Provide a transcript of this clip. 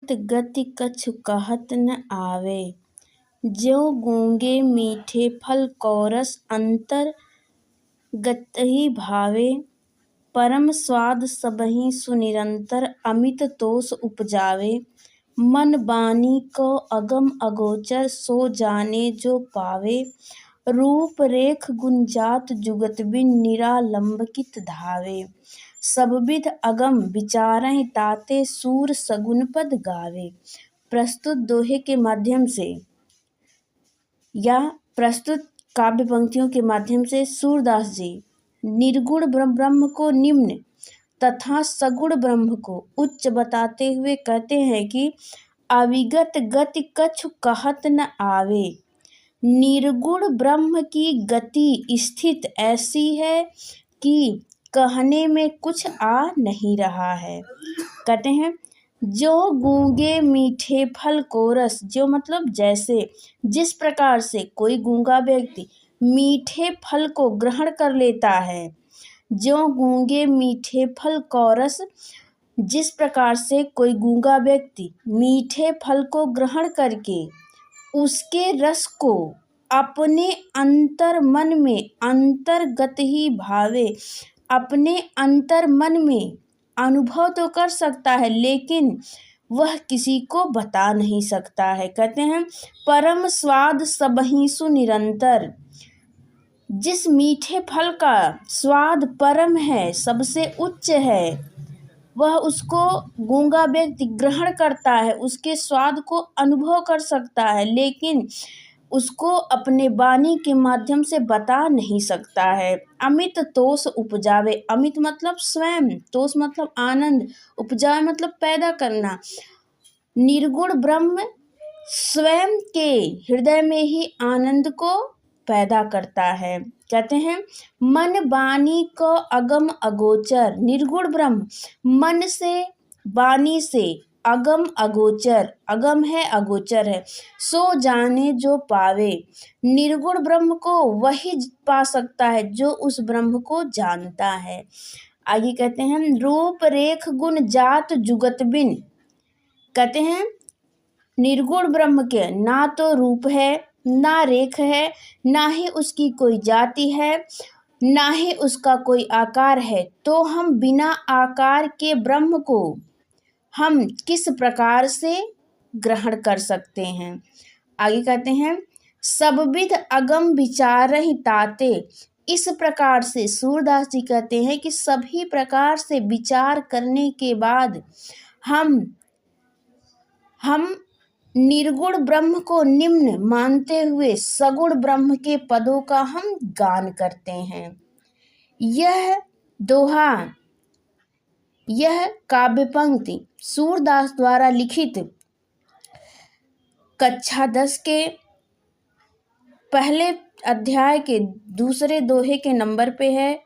गति कछु कहत न आवे। ज्यों गूंगे मीठे फल को रस अंतर गतहि भावे। परम स्वाद सबहि सुनिरंतर अमित तोष उपजावे। मन बानी को अगम अगोचर सो जाने जो पावे। रूप रेख गुण जात जुगत बिन निरालंबित धावे। सब विध अगम विचारहि ताते सूर सगुन पद गावे। प्रस्तुत दोहे के माध्यम से या प्रस्तुत काव्य पंक्तियों के माध्यम से सूरदास जी निर्गुण ब्रह्म को निम्न तथा सगुण ब्रह्म को उच्च बताते हुए कहते हैं कि अविगत गति कछु कहत न आवे। निर्गुण ब्रह्म की गति स्थित ऐसी है कि कहने में कुछ आ नहीं रहा है। कहते हैं जो गूंगे मीठे फल को रस, जो मतलब जैसे जिस प्रकार से कोई गूंगा व्यक्ति मीठे फल को ग्रहण कर लेता है। जो गूंगे मीठे फल को रस, जिस प्रकार से कोई गूंगा व्यक्ति मीठे फल को ग्रहण करके उसके रस को अपने अंतर मन में अंतर्गत ही भावे। अपने अंतर मन में अनुभव तो कर सकता है लेकिन वह किसी को बता नहीं सकता है। कहते हैं परम स्वाद सबहि सु निरंतर। जिस मीठे फल का स्वाद परम है, सबसे उच्च है, वह उसको गूंगा व्यक्ति ग्रहण करता है, उसके स्वाद को अनुभव कर सकता है लेकिन उसको अपने वाणी के माध्यम से बता नहीं सकता है। अमित तोष उपजावे। अमित मतलब स्वयं, तोष मतलब आनंद, उपजावे मतलब पैदा करना। निर्गुण ब्रह्म स्वयं के हृदय में ही आनंद को पैदा करता है। कहते हैं मन वाणी को अगम अगोचर। निर्गुण ब्रह्म मन से वाणी से अगम अगोचर, अगम है अगोचर है, सो जाने जो पावे। निर्गुण ब्रह्म को वही पा सकता है जो उस ब्रह्म को जानता है। आगे कहते हैं रूप रेख गुण जात जुगत बिन। कहते हैं निर्गुण ब्रह्म के ना तो रूप है, ना रेख है, ना ही उसकी कोई जाति है, ना ही उसका कोई आकार है, तो हम बिना आकार के ब्रह्म को हम किस प्रकार से ग्रहण कर सकते हैं। आगे कहते हैं सब विध अगम विचारहि ताते। इस प्रकार से सूरदास जी कहते हैं कि सभी प्रकार से विचार करने के बाद हम निर्गुण ब्रह्म को निम्न मानते हुए सगुण ब्रह्म के पदों का हम गान करते हैं। यह दोहा, यह काव्य पंक्ति सूरदास द्वारा लिखित कक्षा 10 के पहले अध्याय के दूसरे दोहे के नंबर पे है